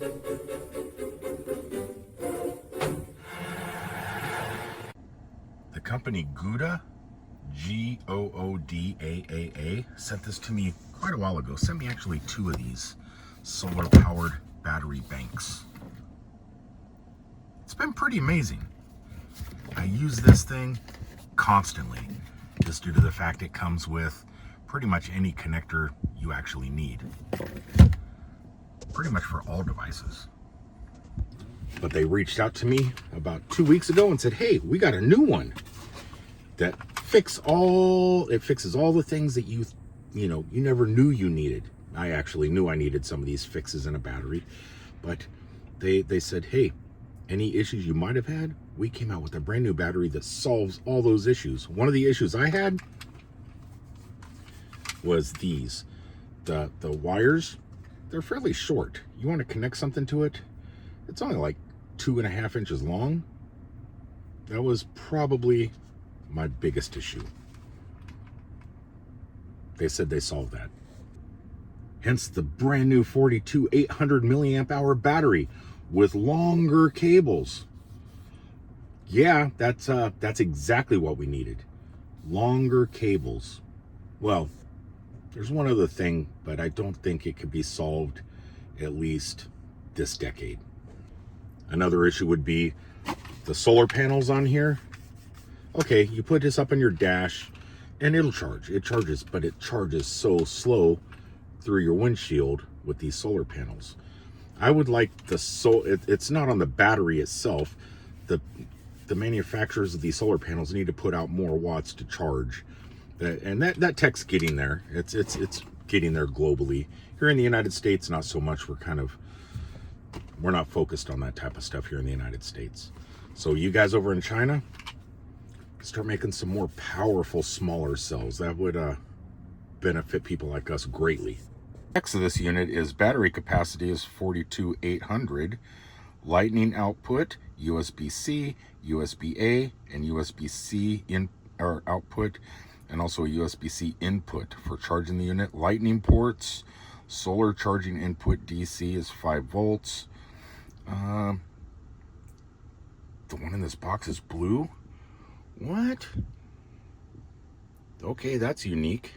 The company Goodaaa, Goodaaa, sent this to me quite a while ago. Sent me actually 2 of these solar-powered battery banks. It's been pretty amazing. I use this thing constantly, just due to the fact it comes with pretty much any connector you actually need. Pretty much for all devices. But they reached out to me about 2 weeks ago and said, hey, we got a new one that fixes all the things that you never knew you needed. I actually knew I needed some of these fixes in a battery, but they said, hey, any issues you might have had, we came out with a brand new battery that solves all those issues. One of the issues I had was these. The wires, they're fairly short. You want to connect something to it, it's only like 2.5 inches long. That was probably my biggest issue. They said they solved that. Hence the brand new 42 800 milliamp hour battery with longer cables. Yeah, that's exactly what we needed. Longer cables. Well, there's one other thing, but I don't think it could be solved at least this decade. Another issue would be the solar panels on here. Okay, you put this up on your dash and it'll charge. It charges, but it charges so slow through your windshield with these solar panels. I would like it's not on the battery itself. The manufacturers of these solar panels need to put out more watts to charge. And that tech's getting there. It's getting there globally. Here in the United States, not so much. We're not focused on that type of stuff here in the United States. So you guys over in China, start making some more powerful, smaller cells. That would benefit people like us greatly. Next to this unit is battery capacity is 42,800, lightning output, USB-C, USB-A, and USB-C output, and also a USB-C input for charging the unit. Lightning ports, solar charging input DC is 5 volts. The one in this box is blue. What? Okay, that's unique.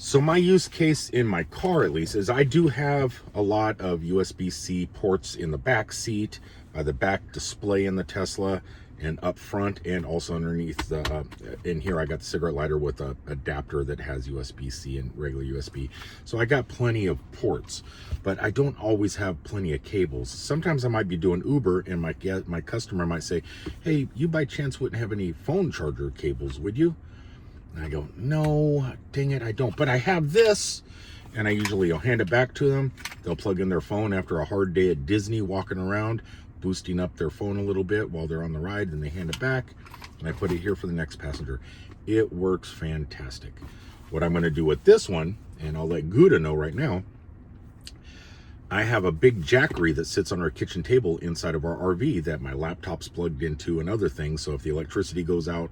So my use case in my car, at least, is I do have a lot of USB-C ports in the back seat, by the back display in the Tesla, and up front, and also underneath the in here I got the cigarette lighter with a adapter that has USB-C and regular USB. So I got plenty of ports, but I don't always have plenty of cables. Sometimes I might be doing Uber and my customer might say, hey, you by chance wouldn't have any phone charger cables, would you? And I go, no, dang it, I don't, but I have this. And I'll hand it back to them. They'll plug in their phone after a hard day at Disney, walking around, boosting up their phone a little bit while they're on the ride, and they hand it back, and I put it here for the next passenger. It works fantastic. What I'm gonna do with this one, and I'll let Goodaaa know right now, I have a big jackery that sits on our kitchen table inside of our RV that my laptop's plugged into and other things, so if the electricity goes out,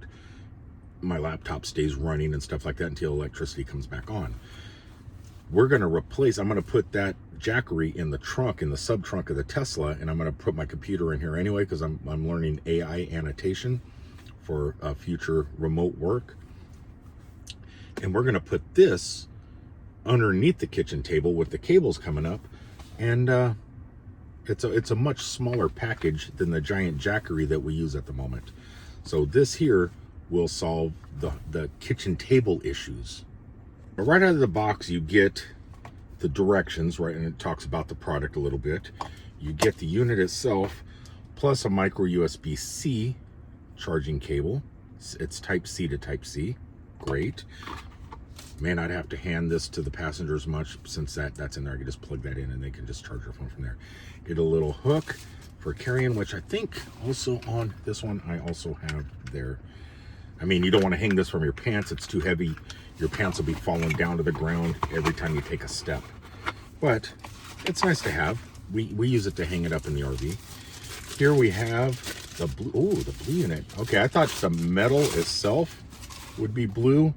my laptop stays running and stuff like that until electricity comes back on. I'm gonna put that jackery in the trunk, in the sub trunk of the Tesla, and I'm gonna put my computer in here anyway because I'm learning AI annotation for future remote work. And we're gonna put this underneath the kitchen table with the cables coming up, and it's a much smaller package than the giant jackery that we use at the moment. So this here will solve the kitchen table issues. But right out of the box, you get the directions, right, and it talks about the product a little bit. You get the unit itself, plus a micro USB-C charging cable. It's type C to type C. Great. May not have to hand this to the passengers much, since that's in there. I can just plug that in and they can just charge their phone from there. Get a little hook for carrying, which I think also on this one I also have there. I mean, you don't want to hang this from your pants. It's too heavy. Your pants will be falling down to the ground every time you take a step. But it's nice to have. We use it to hang it up in the RV. Here we have the blue. Oh, the blue unit. Okay, I thought the metal itself would be blue,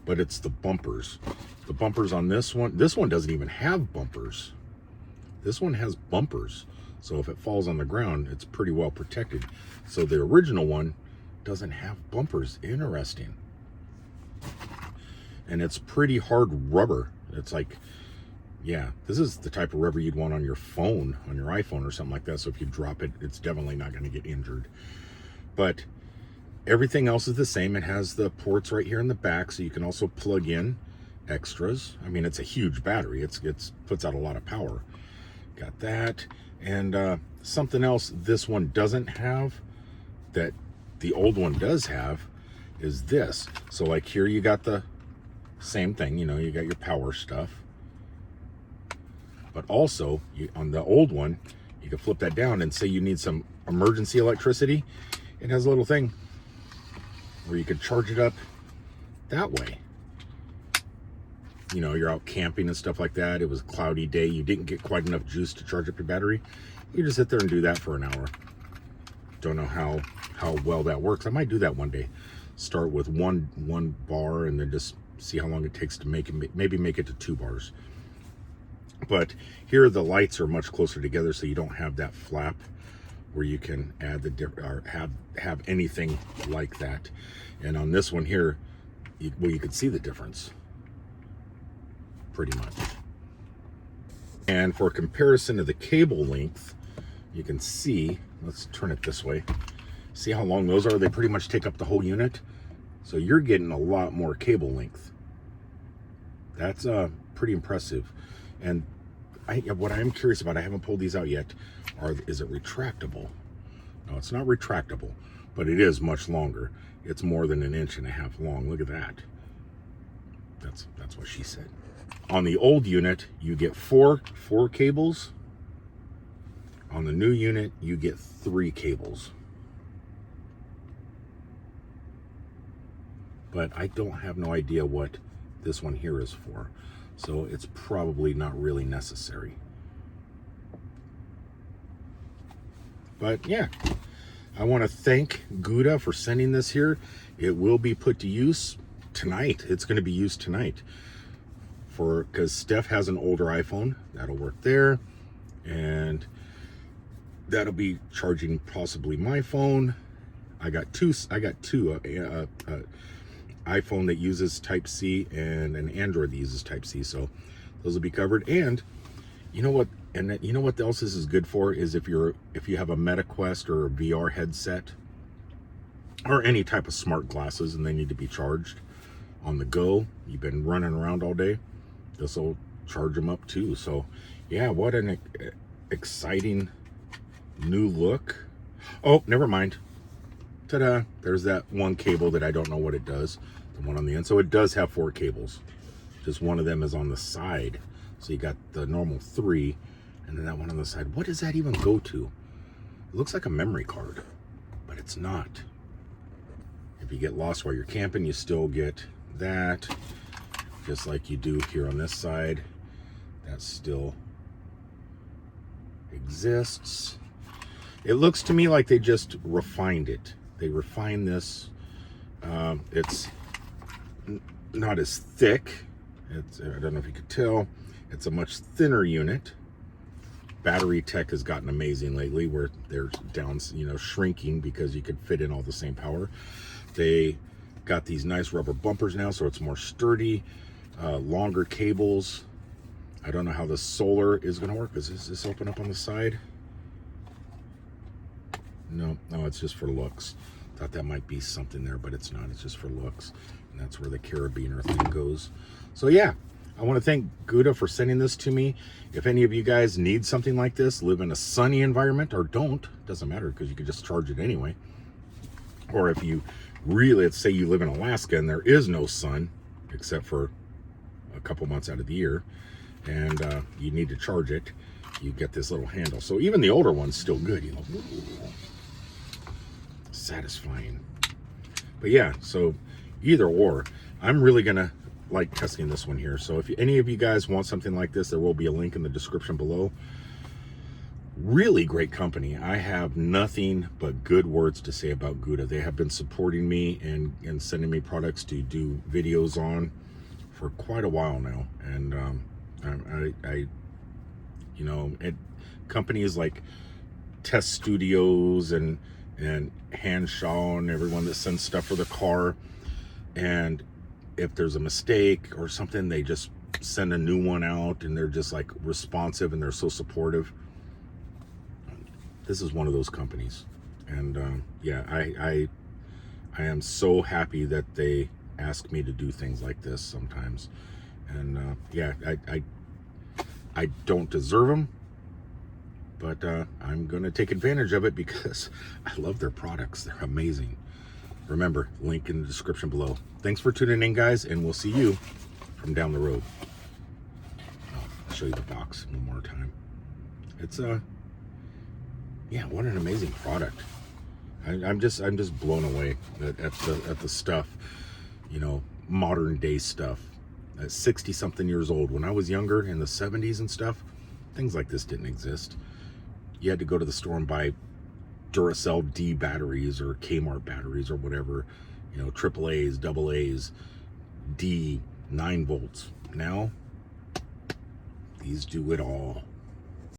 but it's the bumpers. The bumpers on this one doesn't even have bumpers. This one has bumpers, so if it falls on the ground, it's pretty well protected. So the original one doesn't have bumpers. Interesting. And it's pretty hard rubber. It's like, yeah, this is the type of rubber you'd want on your phone, on your iPhone or something like that. So if you drop it, it's definitely not going to get injured. But everything else is the same. It has the ports right here in the back, so you can also plug in extras. I mean, it's a huge battery. It's puts out a lot of power. Got that. And something else this one doesn't have that the old one does have is this. So like here you got the same thing, you know, you got your power stuff. But also, on the old one, you can flip that down and say you need some emergency electricity. It has a little thing where you could charge it up that way. You know, you're out camping and stuff like that. It was a cloudy day. You didn't get quite enough juice to charge up your battery. You just sit there and do that for an hour. Don't know how well that works. I might do that one day. Start with one bar and then just see how long it takes to make it. Maybe make it to 2 bars. But here the lights are much closer together, so you don't have that flap where you can add or have anything like that. And on this one here, you can see the difference pretty much. And for comparison to the cable length, you can see, let's turn it this way. See how long those are? They pretty much take up the whole unit. So you're getting a lot more cable length. That's pretty impressive. And what I am curious about, I haven't pulled these out yet, is it retractable? No, it's not retractable, but it is much longer. It's more than 1.5 inches long. Look at that. That's what she said. On the old unit, you get four cables. On the new unit, you get 3 cables. But I don't have no idea what this one here is for. So it's probably not really necessary. But yeah, I want to thank Goodaaa for sending this here. It will be put to use tonight. It's going to be used tonight because Steph has an older iPhone. That'll work there. And that'll be charging possibly my phone. I got two iPhone that uses Type-C and an Android that uses Type-C, so those will be covered. And you know what? And you know what else this is good for is if you have a MetaQuest or a VR headset or any type of smart glasses and they need to be charged on the go. You've been running around all day. This will charge them up too. So yeah, what an exciting new look. Oh, never mind. Ta-da, there's that one cable that I don't know what it does, the one on the end. So it does have 4 cables, just one of them is on the side. So you got the normal 3 and then that one on the side. What does that even go to? It looks like a memory card, but it's not. If you get lost while you're camping, you still get that, just like you do here on this side. That still exists. It looks to me like they just refined it. They refined this. It's not as thick. I don't know if you could tell. It's a much thinner unit. Battery tech has gotten amazing lately, where they're down, shrinking because you could fit in all the same power. They got these nice rubber bumpers now, so it's more sturdy. Longer cables. I don't know how the solar is going to work. Does this open up on the side? No, it's just for looks. Thought that might be something there, but it's not. It's just for looks. And that's where the carabiner thing goes. So yeah, I want to thank Goodaaa for sending this to me. If any of you guys need something like this, live in a sunny environment, or don't, doesn't matter because you can just charge it anyway. Or if you really, let's say you live in Alaska and there is no sun, except for a couple months out of the year, and you need to charge it, you get this little handle. So even the older one's still good, satisfying. But yeah, so either or, I'm really gonna like testing this one here. So if any of you guys want something like this, there will be a link in the description below. Really great company. I have nothing but good words to say about Goodaaa. They have been supporting me and sending me products to do videos on for quite a while now, and You know, companies like Test Studios and Hanshaw and everyone that sends stuff for the car, and if there's a mistake or something, they just send a new one out, and they're just like responsive, and they're so supportive. This is one of those companies, and yeah, I am so happy that they ask me to do things like this sometimes. And yeah, I don't deserve them, but I'm gonna take advantage of it because I love their products. They're amazing. Remember, link in the description below. Thanks for tuning in, guys, and we'll see you from down the road. I'll show you the box one more time. It's yeah, what an amazing product. I'm just blown away at the stuff, you know, modern day stuff. At 60 something years old, when I was younger in the 70s and stuff, things like this didn't exist. You had to go to the store and buy Duracell D batteries or Kmart batteries or whatever, you know, AAAs, AA's, D, 9 volts. Now, these do it all.